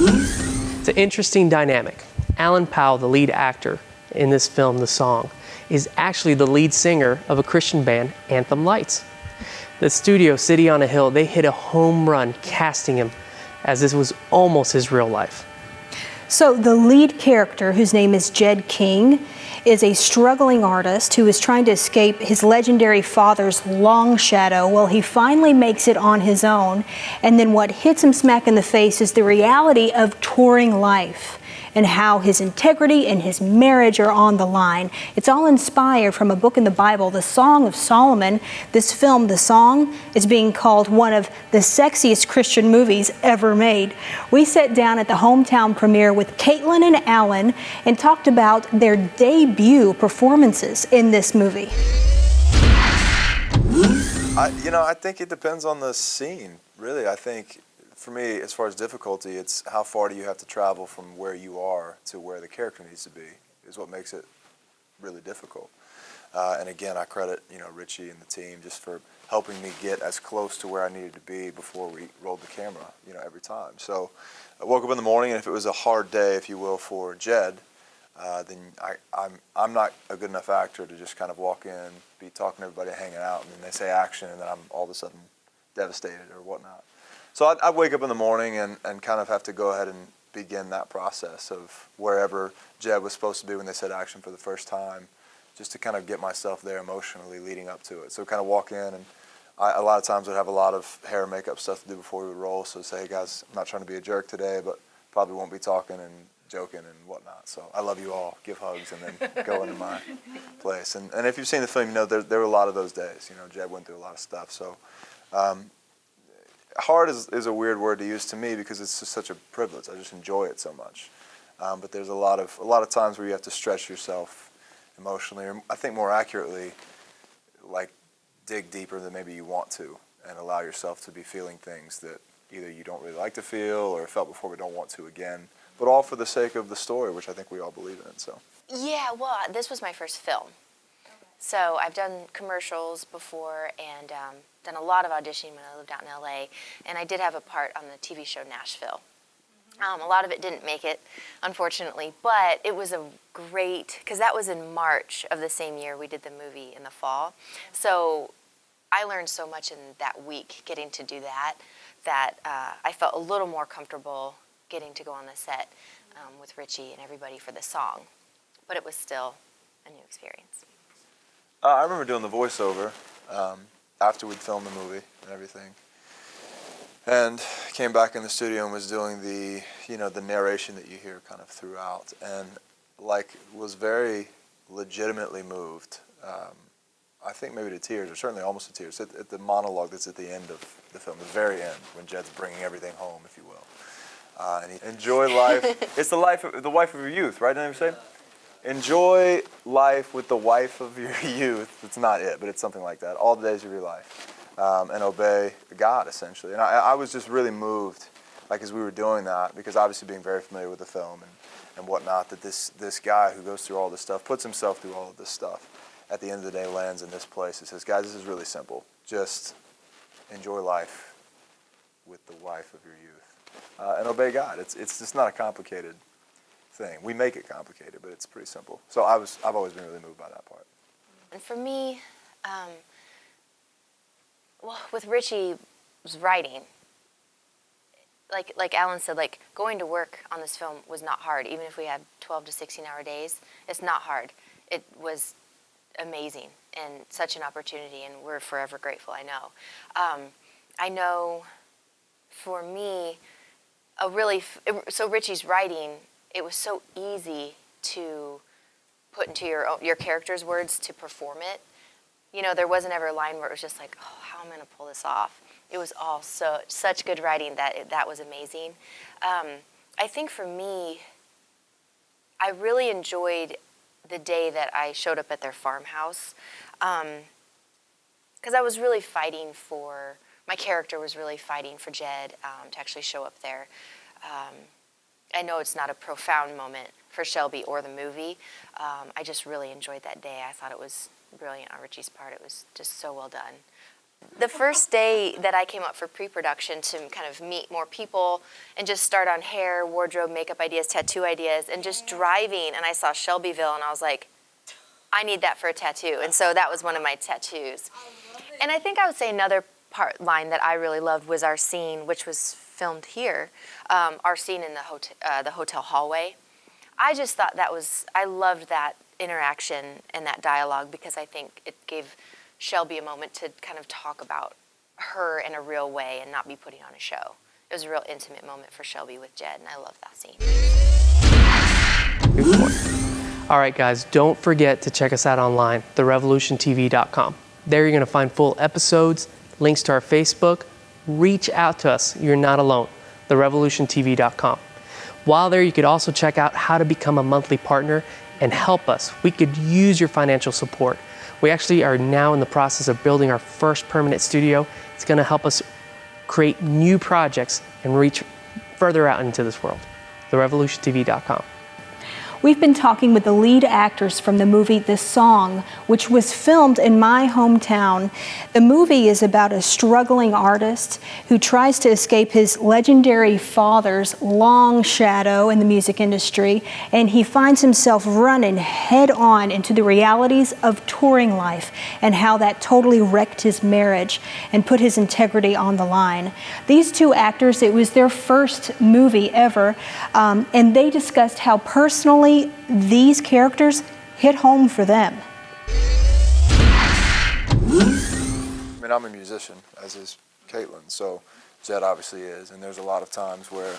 It's an interesting dynamic. Alan Powell, the lead actor in this film, The Song, is actually the lead singer of a Christian band, Anthem Lights. The studio, City on a Hill, they hit a home run casting him, as this was almost his real life. So the lead character, whose name is Jed King, is a struggling artist who is trying to escape his legendary father's long shadow. Well, he finally makes it on his own, and then what hits him smack in the face is the reality of touring life and how his integrity and his marriage are on the line. It's all inspired from a book in the Bible, the Song of Solomon. This film, The Song, is being called one of the sexiest Christian movies ever made. We sat down at the hometown premiere with Caitlin and Alan and talked about their debut performances in this movie. I think it depends on the scene, really. I think for me, as far as difficulty, it's how far do you have to travel from where you are to where the character needs to be is what makes it really difficult. And again, I credit Richie and the team just for helping me get as close to where I needed to be before we rolled the camera, every time. So I woke up in the morning, and if it was a hard day, if you will, for Jed, then I'm not a good enough actor to just kind of walk in, be talking to everybody, hanging out, and then they say action, and then I'm all of a sudden devastated or whatnot. So I'd wake up in the morning and kind of have to go ahead and begin that process of wherever Jed was supposed to be when they said action for the first time, just to kind of get myself there emotionally leading up to it. So kind of walk in, and a lot of times I'd have a lot of hair and makeup stuff to do before we would roll. So say, hey guys, I'm not trying to be a jerk today, but probably won't be talking and joking and whatnot. So I love you all, give hugs, and then go into my place. And if you've seen the film, there were a lot of those days. Jed went through a lot of stuff. So hard is a weird word to use to me because it's just such a privilege. I just enjoy it so much. But there's a lot of times where you have to stretch yourself emotionally, or I think more accurately, like dig deeper than maybe you want to, and allow yourself to be feeling things that either you don't really like to feel or felt before but don't want to again. But all for the sake of the story, which I think we all believe in. So. Yeah, well, this was my first film. So I've done commercials before and done a lot of auditioning when I lived out in LA, and I did have a part on the TV show Nashville. A lot of it didn't make it, unfortunately, but it was a great, because that was in March of the same year we did the movie in the fall. So I learned so much in that week getting to do that, I felt a little more comfortable getting to go on the set with Richie and everybody for the song. But it was still a new experience. I remember doing the voiceover after we'd filmed the movie and everything, and came back in the studio and was doing the narration that you hear kind of throughout, and was very legitimately moved. I think maybe to tears, or certainly almost to tears, at the monologue that's at the end of the film, the very end, when Jed's bringing everything home, if you will. And he enjoy life. It's the wife of your youth, right? Didn't I say? Enjoy life with the wife of your youth. It's not it, but it's something like that. All the days of your life, and obey God, essentially. And I was just really moved, as we were doing that, because obviously being very familiar with the film and whatnot, that this guy who goes through all this stuff, puts himself through all of this stuff, at the end of the day lands in this place. It says, guys, this is really simple. Just enjoy life with the wife of your youth, and obey God. It's just not a complicated thing. We make it complicated, but it's pretty simple. So I've always been really moved by that part. And for me, with Richie's writing, like Alan said, going to work on this film was not hard. Even if we had 12 to 16-hour days, it's not hard. It was amazing and such an opportunity, and we're forever grateful, I know. I know for me, so Richie's writing, it was so easy to put into your character's words to perform it. There wasn't ever a line where it was just like, oh, how am I going to pull this off? It was all such good writing that was amazing. I think for me, I really enjoyed the day that I showed up at their farmhouse, because I was really fighting for, my character was really fighting for Jed to actually show up there. I know it's not a profound moment for Shelby or the movie. I just really enjoyed that day. I thought it was brilliant on Richie's part. It was just so well done. The first day that I came up for pre-production to kind of meet more people and just start on hair, wardrobe, makeup ideas, tattoo ideas, and just driving, and I saw Shelbyville, and I was like, I need that for a tattoo. And so that was one of my tattoos. And I think I would say another line that I really loved was our scene, which was filmed here, our scene in the hotel hallway. I just thought I loved that interaction and that dialogue because I think it gave Shelby a moment to kind of talk about her in a real way and not be putting on a show. It was a real intimate moment for Shelby with Jed, and I love that scene. Good point. All right, guys, don't forget to check us out online, therevolutiontv.com. There you're going to find full episodes, links to our Facebook. Reach out to us. You're not alone, therevolutiontv.com. While there, you could also check out how to become a monthly partner and help us. We could use your financial support. We actually are now in the process of building our first permanent studio. It's going to help us create new projects and reach further out into this world. TheRevolutionTV.com. We've been talking with the lead actors from the movie The Song, which was filmed in my hometown. The movie is about a struggling artist who tries to escape his legendary father's long shadow in the music industry, and he finds himself running head on into the realities of touring life and how that totally wrecked his marriage and put his integrity on the line. These two actors, it was their first movie ever, and they discussed how personally these characters hit home for them. I mean, I'm a musician, as is Caitlin, so Jed obviously is, and there's a lot of times where,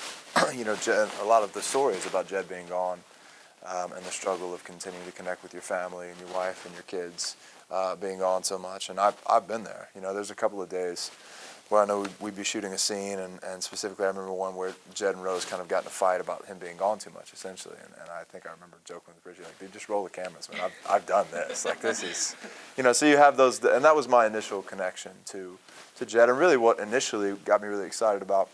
Jed, a lot of the story is about Jed being gone, and the struggle of continuing to connect with your family and your wife and your kids, being gone so much, and I've been there. There's a couple of days where I know we'd be shooting a scene, and specifically I remember one where Jed and Rose kind of got in a fight about him being gone too much, essentially, and I think I remember joking with Bridget, like, dude, just roll the cameras, man, I've done this, like, this is, so you have those, and that was my initial connection to Jed, and really what initially got me really excited about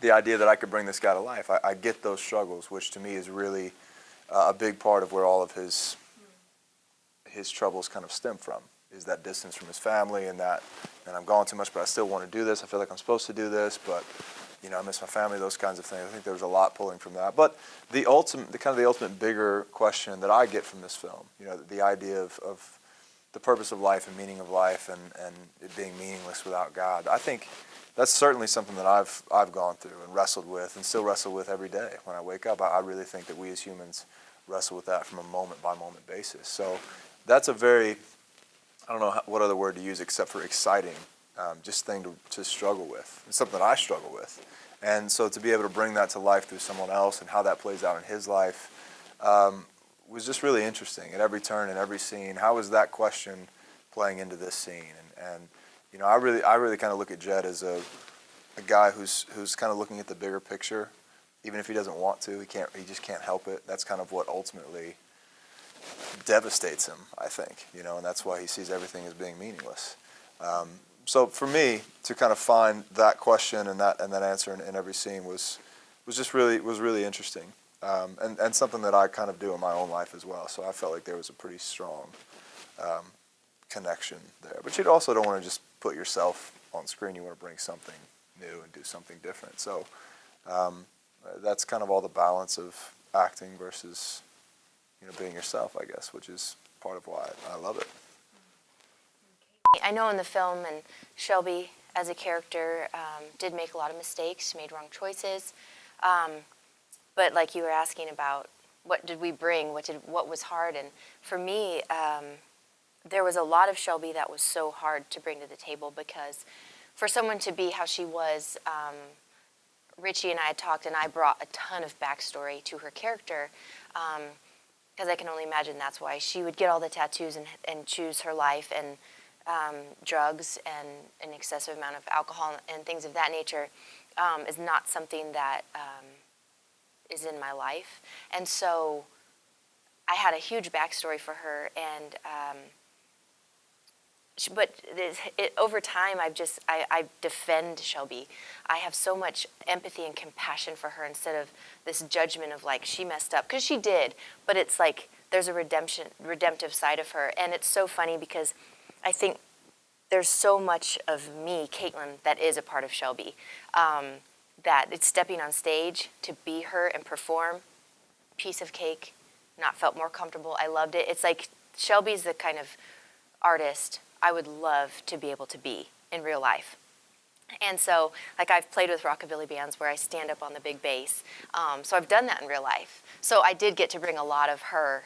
the idea that I could bring this guy to life. I get those struggles, which to me is really a big part of where all of his troubles kind of stem from, is that distance from his family and that, and I'm gone too much, but I still want to do this. I feel like I'm supposed to do this, but I miss my family, those kinds of things. I think there was a lot pulling from that. But the ultimate bigger question that I get from this film, the idea of the purpose of life and meaning of life and it being meaningless without God, I think that's certainly something that I've gone through and wrestled with and still wrestle with every day. When I wake up, I really think that we as humans wrestle with that from a moment-by-moment basis. So that's a very, I don't know what other word to use except for exciting, just thing to struggle with. It's something that I struggle with. And so to be able to bring that to life through someone else and how that plays out in his life was just really interesting. At every turn, in every scene, how is that question playing into this scene? And I really kind of look at Jed as a guy who's kind of looking at the bigger picture, even if he doesn't want to. He just can't help it. That's kind of what ultimately devastates him, I think, and that's why he sees everything as being meaningless. So for me to kind of find that question and that answer in every scene was really interesting, and something that I kind of do in my own life as well. So I felt like there was a pretty strong connection there. But you also don't want to just put yourself on screen. You want to bring something new and do something different. So that's kind of all the balance of acting versus being yourself, I guess, which is part of why I love it. I know in the film, and Shelby as a character did make a lot of mistakes, made wrong choices, but like you were asking about, what did we bring, what was hard, and for me, there was a lot of Shelby that was so hard to bring to the table, because for someone to be how she was, Richie and I had talked, and I brought a ton of backstory to her character, because I can only imagine that's why she would get all the tattoos and choose her life, and drugs and an excessive amount of alcohol and things of that nature is not something that is in my life. And so I had a huge backstory for her, and but over time, I defend Shelby. I have so much empathy and compassion for her instead of this judgment of like, she messed up, because she did, but it's like there's a redemptive side of her. And it's so funny because I think there's so much of me, Caitlin, that is a part of Shelby. That it's stepping on stage to be her and perform, piece of cake, not felt more comfortable. I loved it. It's like Shelby's the kind of artist I would love to be able to be in real life. And so, like, I've played with rockabilly bands where I stand up on the big bass. So I've done that in real life. So I did get to bring a lot of her,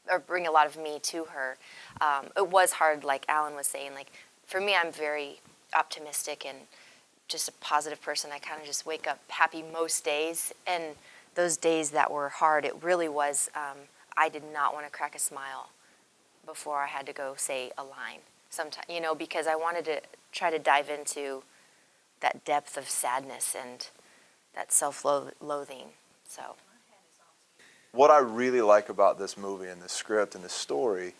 or bring a lot of me to her. It was hard, like Alan was saying. Like, for me, I'm very optimistic and just a positive person. I kind of just wake up happy most days. And those days that were hard, it really was, I did not want to crack a smile before I had to go say a line. Sometimes, you know, because I wanted to try to dive into that depth of sadness and that self-loathing. So, what I really like about this movie and this script and this story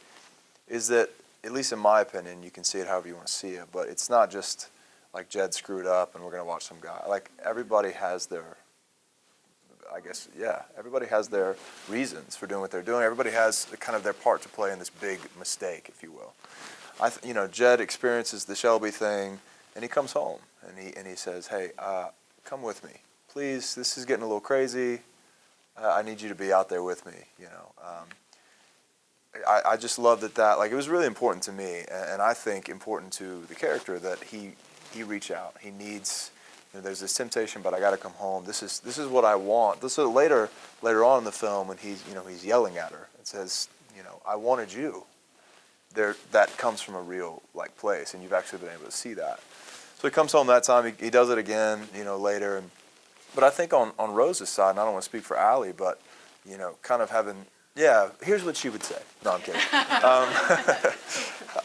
is that, at least in my opinion, you can see it however you want to see it, but it's not just like Jed screwed up and we're going to watch some guy. Like, everybody has their, I guess, yeah, everybody has their reasons for doing what they're doing. Everybody has kind of their part to play in this big mistake, if you will. You know, Jed experiences the Shelby thing, and he comes home, and he says, hey, come with me. Please, this is getting a little crazy. I need you to be out there with me, you know. I just love that, like, it was really important to me, and I think important to the character that he reach out. He needs, you know, there's this temptation, but I got to come home. This is what I want. This is later on in the film when he's yelling at her. It says, you know, I wanted you. That comes from a real, like, place, and you've actually been able to see that. So he comes home that time. He does it again, you know, later. But I think on Rose's side, and I don't want to speak for Allie, but, you know, kind of having, yeah, here's what she would say. No, I'm kidding.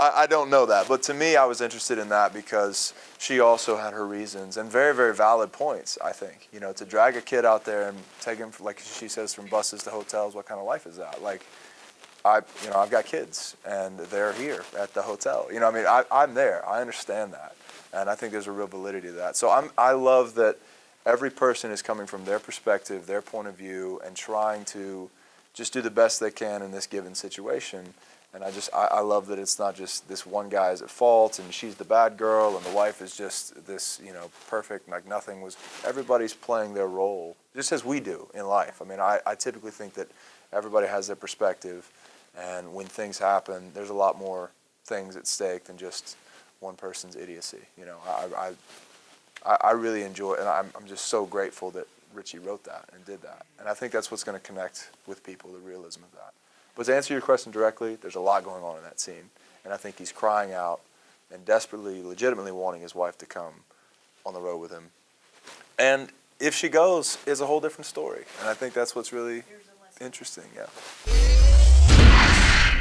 I don't know that. But to me, I was interested in that because she also had her reasons and very, very valid points, I think. You know, to drag a kid out there and take him, like she says, from buses to hotels, what kind of life is that? Like, I've got kids, and they're here at the hotel. You know, I mean, I'm there. I understand that, and I think there's a real validity to that. So I love that every person is coming from their perspective, their point of view, and trying to just do the best they can in this given situation. And I love that it's not just this one guy is at fault, and she's the bad girl, and the wife is just this, you know, perfect, like nothing was. Everybody's playing their role, just as we do in life. I mean, I typically think that everybody has their perspective. And when things happen, there's a lot more things at stake than just one person's idiocy. You know, I really enjoy it, and I'm just so grateful that Richie wrote that and did that. And I think that's what's going to connect with people, the realism of that. But to answer your question directly, there's a lot going on in that scene. And I think he's crying out and desperately, legitimately wanting his wife to come on the road with him. And if she goes, it's a whole different story. And I think that's what's really interesting, yeah.